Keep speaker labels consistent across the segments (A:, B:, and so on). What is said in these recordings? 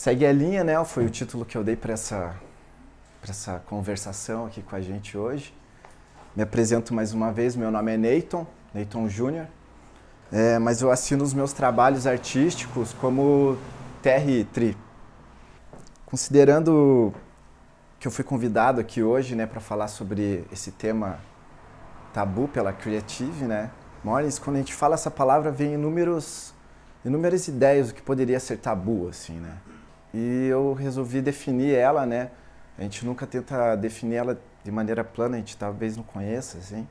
A: Segue a linha, né? Foi o título que eu dei para essa conversação aqui com a gente hoje. Me apresento mais uma vez, meu nome é Neyton Júnior, mas eu assino os meus trabalhos artísticos como TR-Tri. Considerando que eu fui convidado aqui hoje, né, para falar sobre esse tema tabu pela Creative, né? Morris, quando a gente fala essa palavra, vem inúmeras ideias do que poderia ser tabu, assim, né? E eu resolvi definir ela, né? A gente nunca tenta definir ela de maneira plana, a gente talvez não conheça, assim.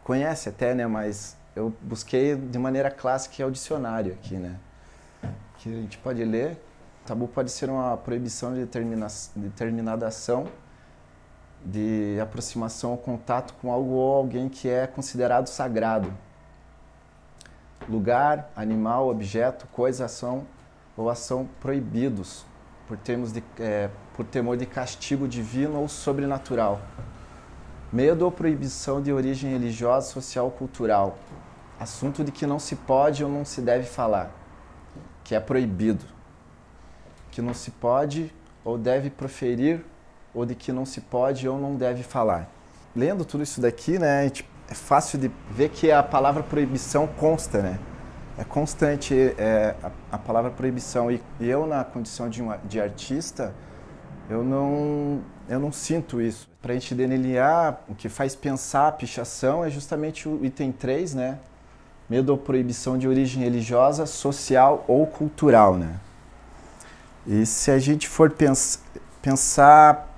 A: Conhece até, né? Mas eu busquei de maneira clássica, que é o dicionário aqui, né? Que a gente pode ler. Tabu pode ser uma proibição de determinada ação, de aproximação ou contato com algo ou alguém que é considerado sagrado. Lugar, animal, objeto, coisa, ação ou ação proibidos por temor de castigo divino ou sobrenatural. Medo ou proibição de origem religiosa, social ou cultural. Assunto de que não se pode ou não se deve falar, que é proibido. Que não se pode ou deve proferir, ou de que não se pode ou não deve falar. Lendo tudo isso daqui, né, é fácil de ver que a palavra proibição consta, né? É constante a palavra proibição. E eu, na condição de artista, eu não sinto isso. Para a gente delinear, o que faz pensar a pichação é justamente o item 3, né? Medo ou proibição de origem religiosa, social ou cultural, né? E se a gente for pensar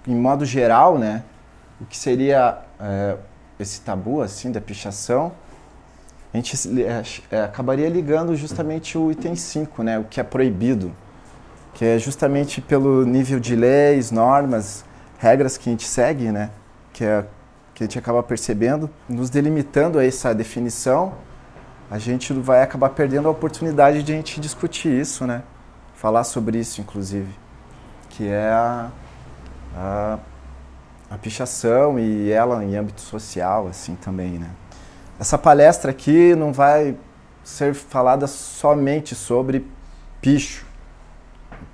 A: em modo geral, né, o que seria esse tabu assim da pichação, a gente acabaria ligando justamente o item 5, né, o que é proibido, que é justamente pelo nível de leis, normas, regras que a gente segue, né, que a gente acaba percebendo, nos delimitando a essa definição. A gente vai acabar perdendo a oportunidade de a gente discutir isso, né? Falar sobre isso, inclusive, que é a pichação e ela em âmbito social, assim, também, né? Essa palestra aqui não vai ser falada somente sobre picho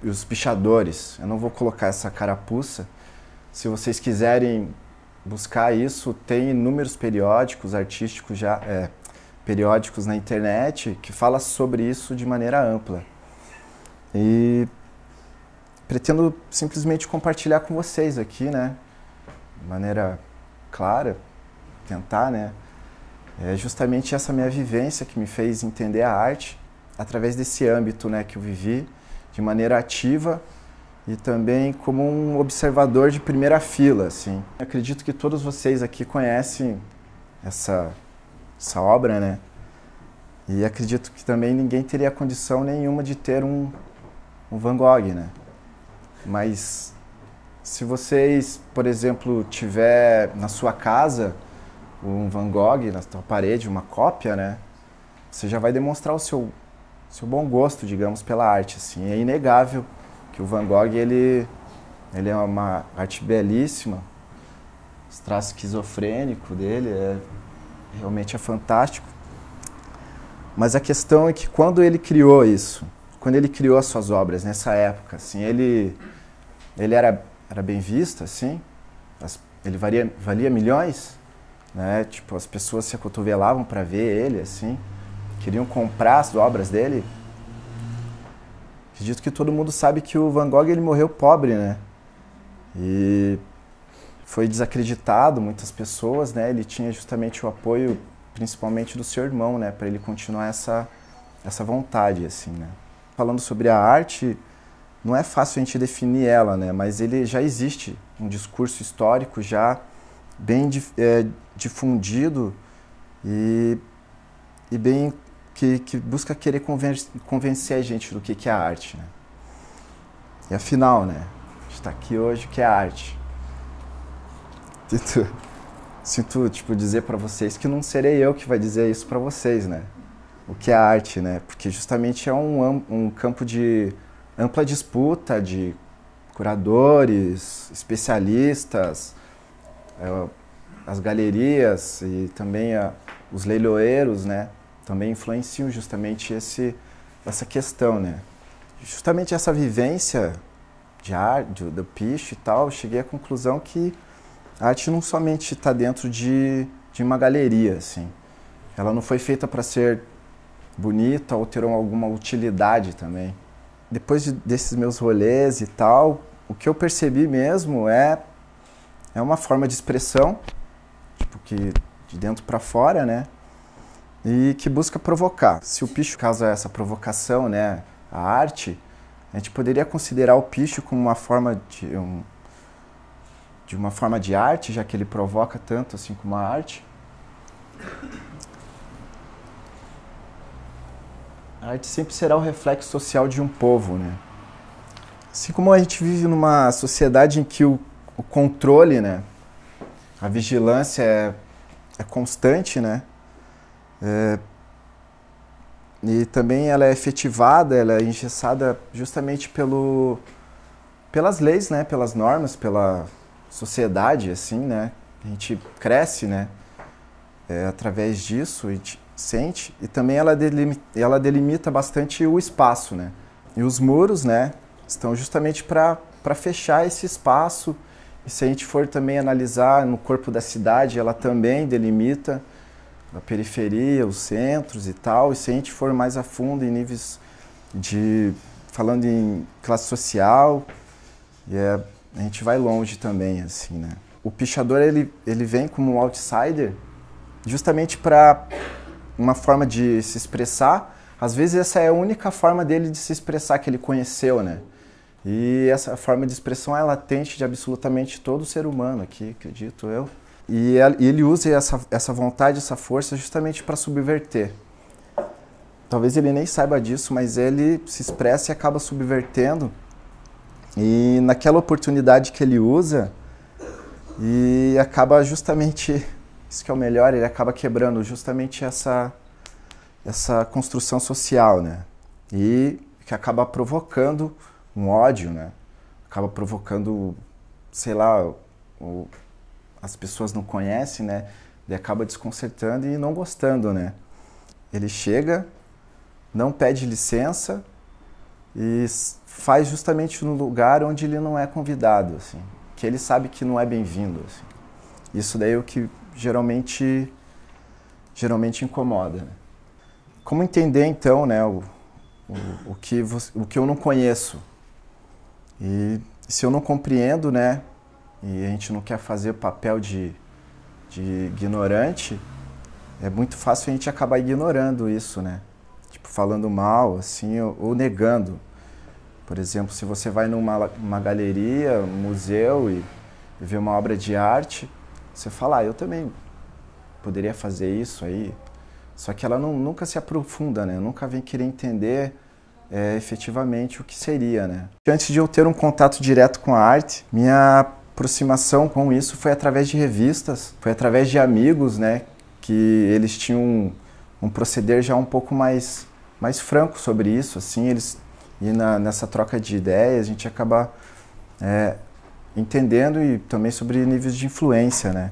A: e os pichadores. Eu não vou colocar essa carapuça. Se vocês quiserem buscar isso, tem inúmeros periódicos artísticos já... periódicos na internet que fala sobre isso de maneira ampla. E pretendo simplesmente compartilhar com vocês aqui, né, de maneira clara, tentar, né, justamente essa minha vivência que me fez entender a arte através desse âmbito, né, que eu vivi de maneira ativa e também como um observador de primeira fila, assim. Eu acredito que todos vocês aqui conhecem essa obra, né? E acredito que também ninguém teria condição nenhuma de ter um Van Gogh, né? Mas se vocês, por exemplo, tiver na sua casa um Van Gogh na sua parede, uma cópia, né? Você já vai demonstrar o seu bom gosto, digamos, pela arte, assim. É inegável que o Van Gogh, ele é uma arte belíssima. Os traços esquizofrênicos dele realmente é fantástico. Mas a questão é que quando ele criou isso, quando ele criou as suas obras nessa época, assim, ele era bem visto, assim, ele valia milhões, né? Tipo, as pessoas se acotovelavam para ver ele, assim, queriam comprar as obras dele. Acredito que todo mundo sabe que o Van Gogh, ele morreu pobre, né? E foi desacreditado, muitas pessoas, né? Ele tinha justamente o apoio, principalmente do seu irmão, né? Para ele continuar essa vontade, assim, né? Falando sobre a arte, não é fácil a gente definir ela, né? Mas ele já existe um discurso histórico já bem difundido e bem que busca querer convencer a gente do que é a arte, né? E afinal, né? A gente está aqui hoje, o que é a arte? Sinto tipo, dizer para vocês que não serei eu que vai dizer isso para vocês, né? O que é a arte, né? Porque justamente é um campo de ampla disputa de curadores, especialistas, as galerias e também os leiloeiros, né? Também influenciam justamente essa questão, né? justamente essa vivência de arte, do picho e tal, eu cheguei à conclusão que a arte não somente está dentro de uma galeria, assim. Ela não foi feita para ser bonita ou ter alguma utilidade também. Depois desses meus rolês e tal, o que eu percebi mesmo é uma forma de expressão, tipo, que de dentro para fora, né? E que busca provocar. Se o picho causa essa provocação, né, a arte, a gente poderia considerar o picho como uma forma de uma forma de arte, já que ele provoca tanto assim como a arte. A arte sempre será o reflexo social de um povo, né? Assim como a gente vive numa sociedade em que o controle, né, a vigilância é constante, né? E também ela é efetivada, ela é engessada justamente pelas leis, né? Pelas normas, pela sociedade, assim, né? A gente cresce, né? Através disso, a gente sente. E também ela delimita bastante o espaço, né? E os muros, né, estão justamente para fechar esse espaço. E se a gente for também analisar no corpo da cidade, ela também delimita a periferia, os centros e tal. E se a gente for mais a fundo em níveis falando em classe social, a gente vai longe também, assim, né? O pichador, ele vem como um outsider justamente para uma forma de se expressar. Às vezes essa é a única forma dele de se expressar que ele conheceu, né? E essa forma de expressão é latente de absolutamente todo ser humano aqui, acredito eu. E ele usa essa vontade, essa força justamente para subverter. Talvez ele nem saiba disso, mas ele se expressa e acaba subvertendo. E naquela oportunidade que ele usa, e acaba justamente, isso que é o melhor, ele acaba quebrando justamente essa construção social, né? E que acaba provocando um ódio, né? Acaba provocando, sei lá, as pessoas não conhecem, né? Ele acaba desconcertando e não gostando, né? Ele chega, não pede licença e faz justamente no lugar onde ele não é convidado, assim, que ele sabe que não é bem-vindo, assim. Isso daí é o que geralmente incomoda, né? Como entender então, né, o que eu não conheço? E se eu não compreendo, né, e a gente não quer fazer o papel de ignorante, é muito fácil a gente acabar ignorando isso, né? Tipo, falando mal, assim, ou negando. Por exemplo, se você vai numa galeria, um museu e vê uma obra de arte, você fala, eu também poderia fazer isso aí. Só que ela nunca se aprofunda, né? Nunca vem querer entender efetivamente o que seria, né? Antes de eu ter um contato direto com a arte, minha aproximação com isso foi através de revistas, foi através de amigos, né? Que eles tinham um proceder já um pouco mais franco sobre isso, assim, nessa troca de ideias a gente acaba entendendo e também sobre níveis de influência, né?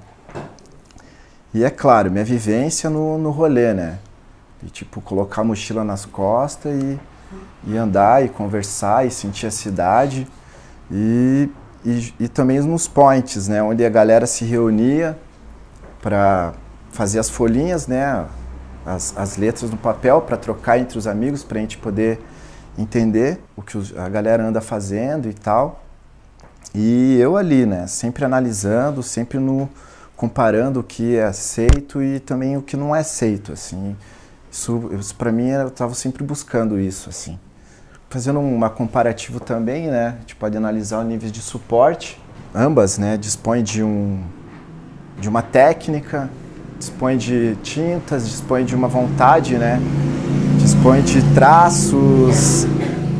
A: E é claro, minha vivência no rolê, né? E tipo, colocar a mochila nas costas e andar e conversar e sentir a cidade e também nos points, né? Onde a galera se reunia para fazer as folhinhas, né? As letras no papel para trocar entre os amigos, para a gente poder entender o que a galera anda fazendo e tal. E eu ali, né? Sempre analisando, sempre comparando o que é aceito e também o que não é aceito, assim. Isso para mim, eu estava sempre buscando isso, assim. Fazendo uma comparativo também, né? A gente pode analisar o nível de suporte. Ambas, né? Dispõem de uma técnica, dispõe de tintas, dispõe de uma vontade, né? Dispõe de traços,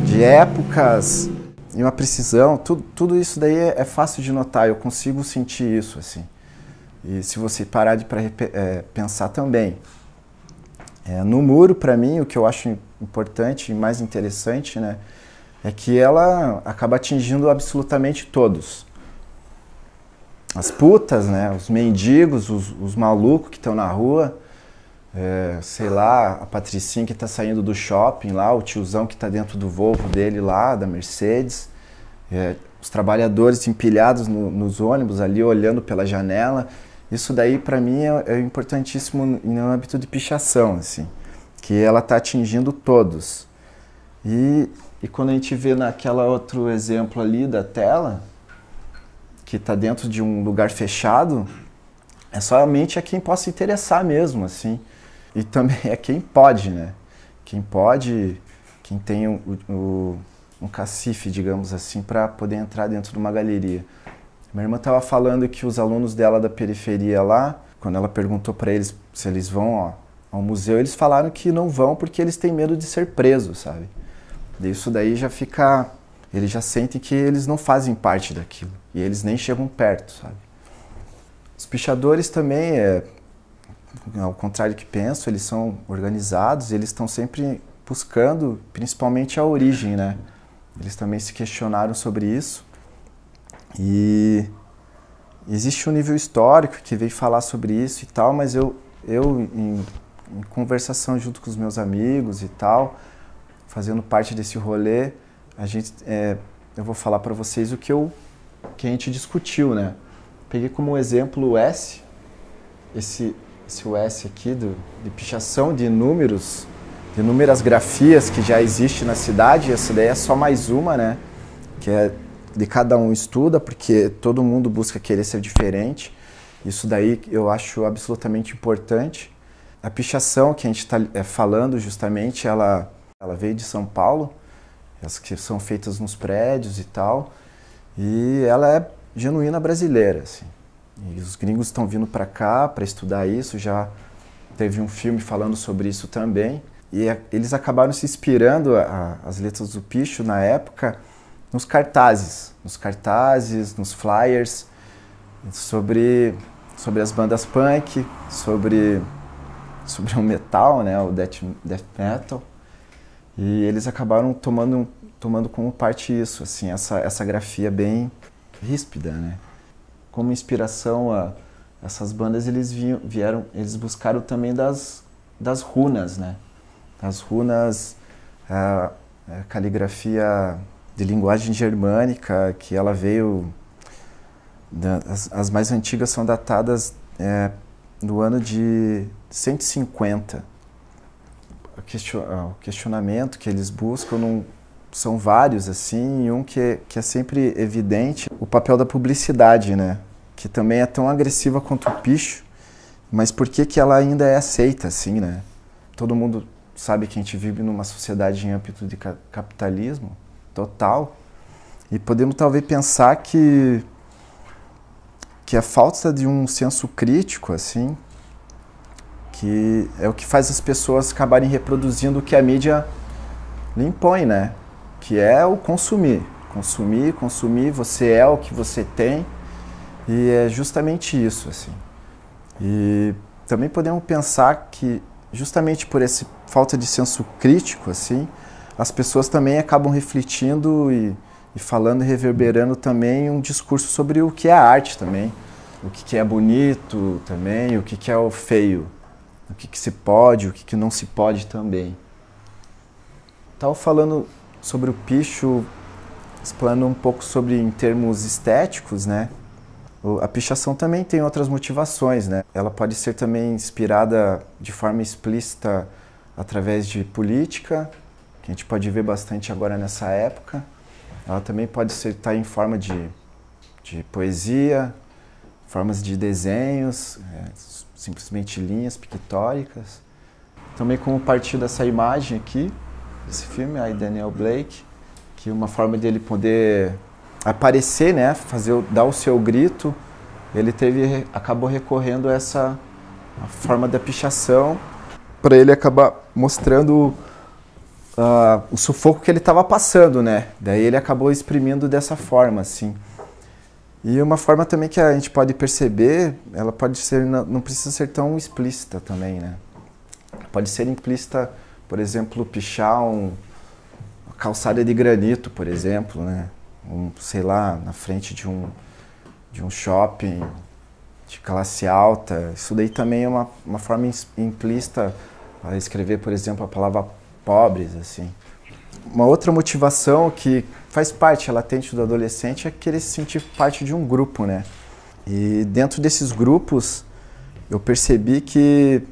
A: de épocas e uma precisão. Tudo isso daí é fácil de notar, eu consigo sentir isso, assim. E se você parar de pensar também. No muro, para mim, o que eu acho importante e mais interessante, né? É que ela acaba atingindo absolutamente todos. As putas, né? Os mendigos, os malucos que estão na rua, sei lá, a Patricinha que está saindo do shopping lá, o tiozão que está dentro do Volvo dele lá, da Mercedes, os trabalhadores empilhados nos ônibus ali, olhando pela janela. Isso daí, para mim, é importantíssimo no âmbito de pichação, assim, que ela está atingindo todos. E quando a gente vê naquela outro exemplo ali da tela, que está dentro de um lugar fechado, é somente a quem possa interessar mesmo, assim. E também é quem pode, né? Quem pode, quem tem um cacife, digamos assim, para poder entrar dentro de uma galeria. Minha irmã estava falando que os alunos dela da periferia lá, quando ela perguntou para eles se eles vão ao museu, eles falaram que não vão porque eles têm medo de ser presos, sabe? Isso daí já fica... Eles já sentem que eles não fazem parte daquilo. E eles nem chegam perto, sabe? Os pichadores também, ao contrário do que penso, eles são organizados, eles estão sempre buscando, principalmente a origem, né? Eles também se questionaram sobre isso. E existe um nível histórico que veio falar sobre isso e tal, mas eu em conversação junto com os meus amigos e tal, fazendo parte desse rolê, eu vou falar para vocês o que a gente discutiu, né? Peguei como exemplo o S, esse o S aqui de pichação de números, de inúmeras grafias que já existe na cidade. Essa daí é só mais uma, né? Que é de cada um estuda, porque todo mundo busca querer ser diferente. Isso daí eu acho absolutamente importante. A pichação que a gente está falando justamente, ela veio de São Paulo, as que são feitas nos prédios e tal, e ela é genuína brasileira, assim. E os gringos estão vindo para cá para estudar isso, já teve um filme falando sobre isso também, e eles acabaram se inspirando, as letras do picho na época, nos cartazes, nos flyers, sobre as bandas punk, sobre o metal, né, o death metal. E eles acabaram tomando como parte isso, assim, essa grafia bem ríspida, né? Como inspiração essas bandas, eles buscaram também das runas, né? As runas, a caligrafia de linguagem germânica, que ela veio... As mais antigas são datadas no ano de 150. O questionamento que eles buscam são vários, assim, e um que é sempre evidente, o papel da publicidade, né? Que também é tão agressiva quanto o picho, mas por que ela ainda é aceita, assim, né? Todo mundo sabe que a gente vive numa sociedade em âmbito de capitalismo total, e podemos talvez pensar que a falta de um senso crítico, assim, que é o que faz as pessoas acabarem reproduzindo o que a mídia lhe impõe, né? Que é o consumir. Consumir, você é o que você tem, e é justamente isso, assim. E também podemos pensar que, justamente por essa falta de senso crítico, assim, as pessoas também acabam refletindo e falando e reverberando também um discurso sobre o que é arte também, o que é bonito também, o que é o feio. O que se pode, o que não se pode também. Estava falando sobre o picho, explanando um pouco sobre em termos estéticos, né? A pichação também tem outras motivações, né? Ela pode ser também inspirada de forma explícita através de política, que a gente pode ver bastante agora nessa época. Ela também pode estar em forma de poesia, formas de desenhos, simplesmente linhas pictóricas. Também como partir dessa imagem aqui, desse filme, aí Daniel Blake, que uma forma dele poder aparecer, né, dar o seu grito, ele acabou recorrendo a essa forma da pichação para ele acabar mostrando o sufoco que ele estava passando, né? Daí ele acabou exprimindo dessa forma, assim. E uma forma também que a gente pode perceber, ela pode ser, não precisa ser tão explícita também, né? Pode ser implícita, por exemplo, pichar uma calçada de granito, por exemplo, né? Sei lá, na frente de um shopping, de classe alta. Isso daí também é uma forma implícita a escrever, por exemplo, a palavra pobres, assim. Uma outra motivação que faz parte, latente do adolescente, é querer se sentir parte de um grupo, né? E dentro desses grupos, eu percebi que,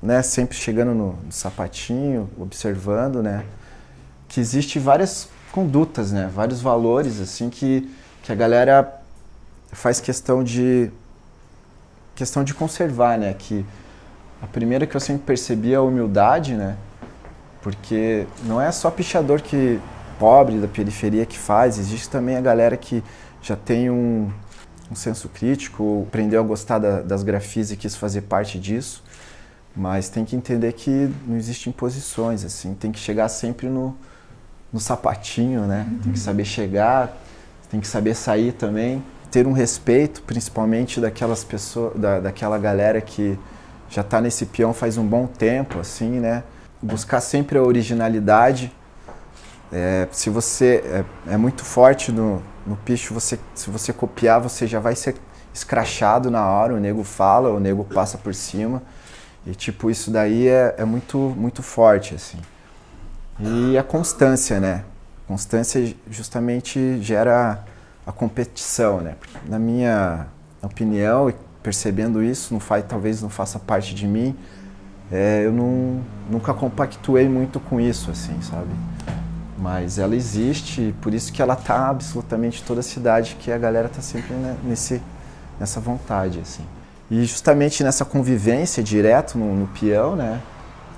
A: né, sempre chegando no sapatinho, observando, né, que existe várias condutas, né, vários valores, assim, que a galera faz questão de conservar, né, que a primeira que eu sempre percebi é a humildade, né, porque não é só pichador pobre da periferia que faz, existe também a galera que já tem um senso crítico, aprendeu a gostar das grafias e quis fazer parte disso, mas tem que entender que não existem imposições, assim, tem que chegar sempre no sapatinho, né? Tem que saber chegar, tem que saber sair também, ter um respeito, principalmente daquelas pessoas, daquela galera que já está nesse peão faz um bom tempo, assim, né? Buscar sempre a originalidade. Se você é muito forte no picho, se você copiar, você já vai ser escrachado na hora, o nego fala, o nego passa por cima. E tipo, isso daí é muito, muito forte, assim. E a constância, né? Constância justamente gera a competição, né? Na minha opinião, e percebendo isso, talvez não faça parte de mim, eu nunca compactuei muito com isso, assim, sabe? Mas ela existe, por isso que ela tá absolutamente em toda a cidade, que a galera tá sempre, né, nessa vontade, assim. E justamente nessa convivência direto no peão, né,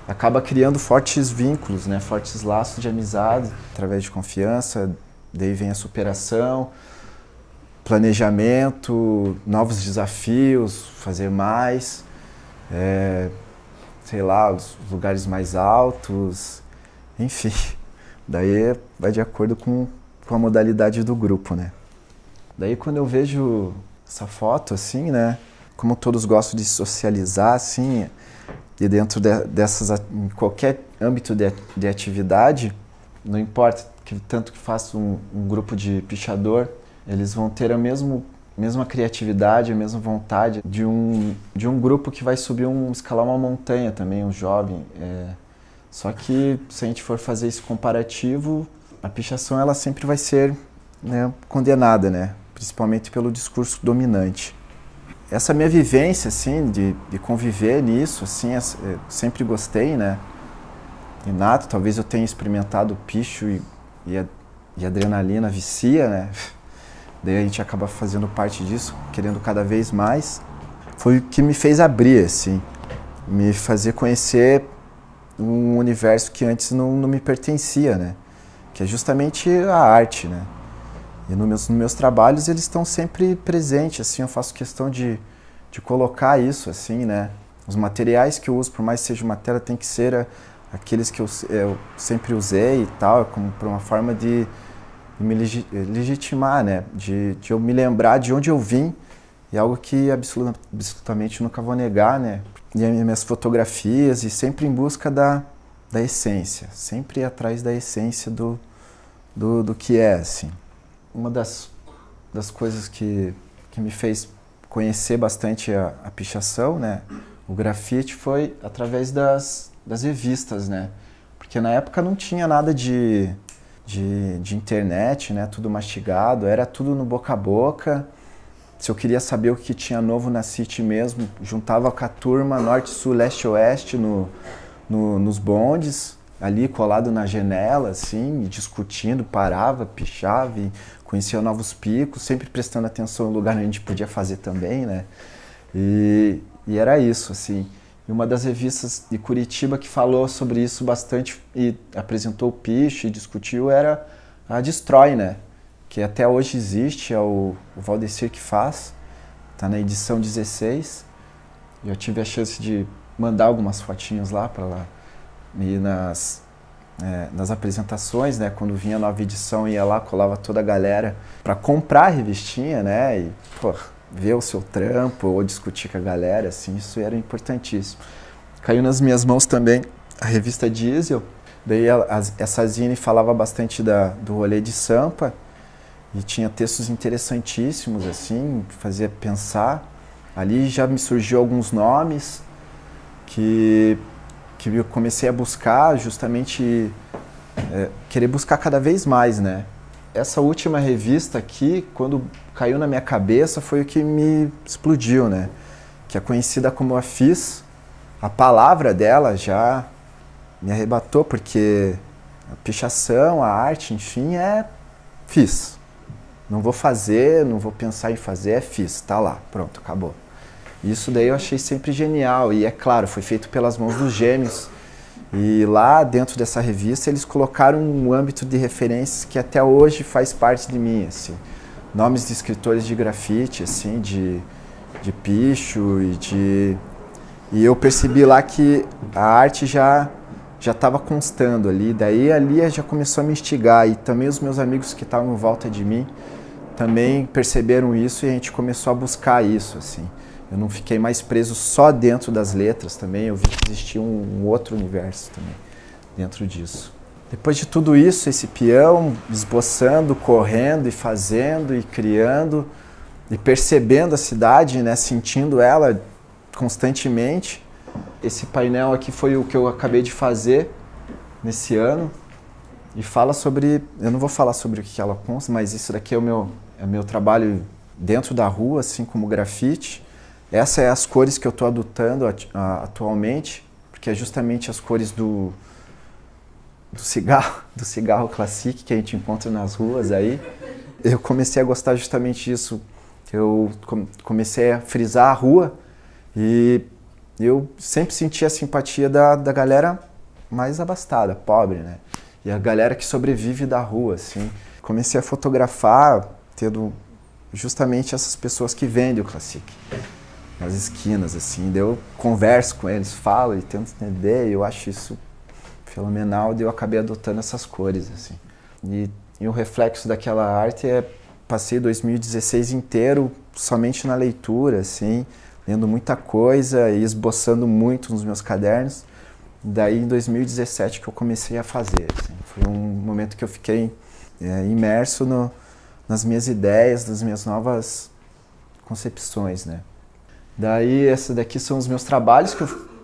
A: acaba criando fortes vínculos, né, fortes laços de amizade, através de confiança, daí vem a superação, planejamento, novos desafios, fazer mais, sei lá, os lugares mais altos, enfim. Daí vai de acordo com a modalidade do grupo, né? Daí quando eu vejo essa foto, assim, né? Como todos gostam de socializar, assim, e dentro em qualquer âmbito de atividade, não importa tanto que faça um grupo de pichador, eles vão ter a mesma criatividade, a mesma vontade de um grupo que vai escalar uma montanha também, um jovem. Só que se a gente for fazer esse comparativo, a pichação ela sempre vai ser, né, condenada, né? Principalmente pelo discurso dominante. Essa minha vivência, assim, de conviver nisso, assim, sempre gostei, né? Inato, talvez eu tenha experimentado picho e adrenalina vicia, né? Daí a gente acaba fazendo parte disso, querendo cada vez mais. Foi o que me fez abrir, assim, me fazer conhecer um universo que antes não me pertencia, né? Que é justamente a arte, né? E nos meus trabalhos eles estão sempre presentes, assim, eu faço questão de colocar isso, assim, né? Os materiais que eu uso, por mais que seja uma tela, tem que ser aqueles que eu sempre usei e tal, como por uma forma de me legitimar, né? De eu me lembrar de onde eu vim, e algo que absolutamente nunca vou negar, né? E as minhas fotografias, e sempre em busca da essência, sempre atrás da essência do que é, assim. Uma das coisas que me fez conhecer bastante a pichação, né, o grafite, foi através das revistas, né, porque na época não tinha nada de internet, né, tudo mastigado, era tudo no boca a boca. Se eu queria saber o que tinha novo na City mesmo, juntava com a turma norte, sul, leste, oeste nos bondes, ali colado na janela, assim, discutindo, parava, pichava e conhecia novos picos, sempre prestando atenção no lugar onde a gente podia fazer também, né? E era isso, assim. E uma das revistas de Curitiba que falou sobre isso bastante e apresentou o picho e discutiu era a Destrói, né? Que até hoje existe, é o Valdecir que faz, tá na edição 16. E eu tive a chance de mandar algumas fotinhos lá para lá. E nas apresentações, né, quando vinha a nova edição, ia lá, colava toda a galera para comprar a revistinha, né, e ver o seu trampo ou discutir com a galera, assim, isso era importantíssimo. Caiu nas minhas mãos também a revista Diesel, daí essa zine falava bastante do rolê de Sampa, e tinha textos interessantíssimos, assim, fazia pensar, Ali já me surgiu alguns nomes que eu comecei a buscar, justamente querer buscar cada vez mais, né? Essa última revista aqui, quando caiu na minha cabeça, foi o que me explodiu, né? Que é conhecida como a FIS. A palavra dela já me arrebatou, porque a pichação, a arte, enfim, fiz. Não vou fazer, não vou pensar em fazer, fiz, tá lá, pronto, acabou. Isso daí eu achei sempre genial, e é claro, foi feito pelas mãos dos gêmeos. E lá dentro dessa revista eles colocaram um âmbito de referências que até hoje faz parte de mim, assim. Nomes de escritores de grafite, assim, de picho e eu percebi lá que a arte já estava constando ali, daí ali já começou a me instigar, e também os meus amigos que estavam em volta de mim também perceberam isso, e a gente começou a buscar isso, assim. Eu não fiquei mais preso só dentro das letras também, eu vi que existia um outro universo também dentro disso. Depois de tudo isso, esse peão esboçando, correndo e fazendo e criando e percebendo a cidade, né, sentindo ela constantemente. Esse painel aqui foi o que eu acabei de fazer nesse ano e fala sobre, eu não vou falar sobre o que ela consta, mas isso daqui é o meu trabalho dentro da rua, assim como grafite. Essas são as cores que eu estou adotando atualmente, porque é justamente as cores do cigarro classique que a gente encontra nas ruas aí. Eu comecei a gostar justamente disso. Eu comecei a frisar a rua e eu sempre senti a simpatia da galera mais abastada, pobre, né? E a galera que sobrevive da rua, assim. Comecei a fotografar, tendo justamente essas pessoas que vendem o classique nas esquinas, assim. Daí eu converso com eles, falo e tento entender, e eu acho isso fenomenal, daí eu acabei adotando essas cores, assim. E o reflexo daquela arte passei 2016 inteiro somente na leitura, assim, lendo muita coisa e esboçando muito nos meus cadernos. Daí em 2017 que eu comecei a fazer, assim. Foi um momento que eu fiquei imerso nas minhas ideias, nas minhas novas concepções, né? Daí esses daqui são os meus trabalhos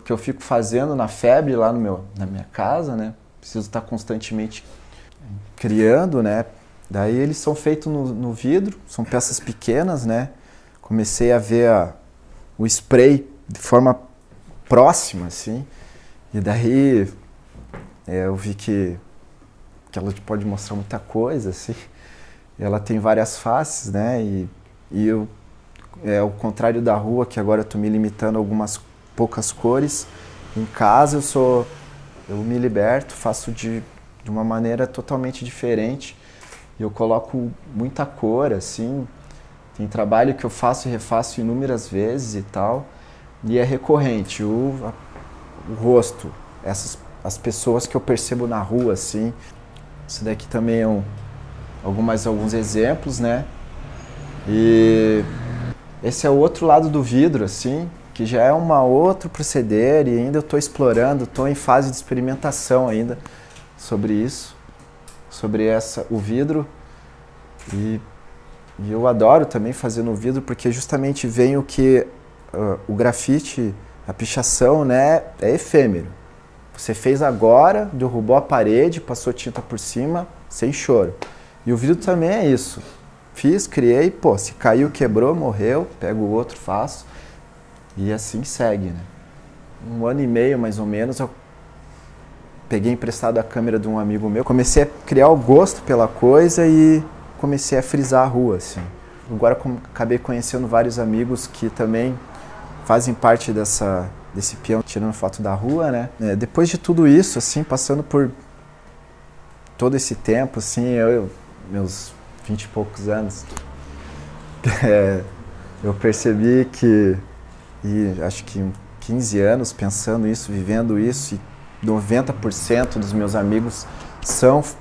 A: que eu fico fazendo na febre lá na minha casa, né? Preciso estar constantemente criando, né? Daí eles são feitos no vidro, são peças pequenas, né? Comecei a ver o spray de forma próxima, assim. E daí eu vi que ela pode mostrar muita coisa, assim. Ela tem várias faces, né? E ao contrário da rua, que agora eu estou me limitando a algumas poucas cores, em casa eu me liberto, faço de uma maneira totalmente diferente. Eu coloco muita cor, assim. Tem trabalho que eu faço e refaço inúmeras vezes e tal. E é recorrente, o rosto, as pessoas que eu percebo na rua, assim. Isso daqui também é alguns exemplos, né? E esse é o outro lado do vidro, assim, que já é outro proceder, e ainda eu estou explorando, estou em fase de experimentação ainda sobre isso, sobre o vidro. E eu adoro também fazer no vidro, porque justamente vem o que o grafite, a pichação, né, é efêmero. Você fez agora, derrubou a parede, passou tinta por cima, sem choro. E o vidro também é isso. Fiz, criei, pô, se caiu, quebrou, morreu, pego o outro, faço. E assim segue, né? 1 ano e meio, mais ou menos, eu peguei emprestado a câmera de um amigo meu. Comecei a criar o gosto pela coisa e comecei a frisar a rua, assim. Agora acabei conhecendo vários amigos que também fazem parte desse peão tirando foto da rua, né? Depois de tudo isso, assim, passando por todo esse tempo, assim, meus 20 e poucos anos, eu percebi que, e acho que 15 anos pensando isso, vivendo isso, e 90% dos meus amigos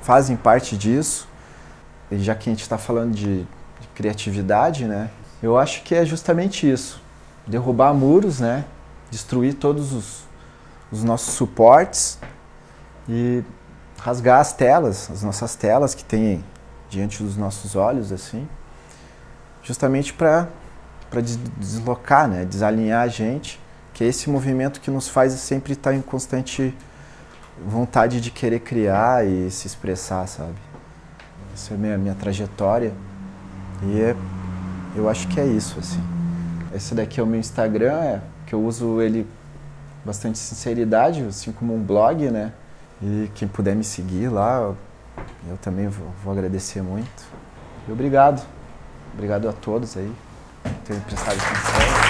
A: fazem parte disso. E já que a gente está falando de criatividade, né, eu acho que é justamente isso. Derrubar muros, né, destruir todos os nossos suportes e rasgar as nossas telas que tem diante dos nossos olhos, assim, justamente para para deslocar, né? Desalinhar a gente, que é esse movimento que nos faz sempre estar em constante vontade de querer criar e se expressar, sabe? Essa é a minha trajetória e eu acho que é isso, assim. Esse daqui é o meu Instagram, que eu uso ele bastante sinceridade, assim como um blog, né? E quem puder me seguir lá, eu também vou agradecer muito. E obrigado. Obrigado a todos aí por terem prestado atenção.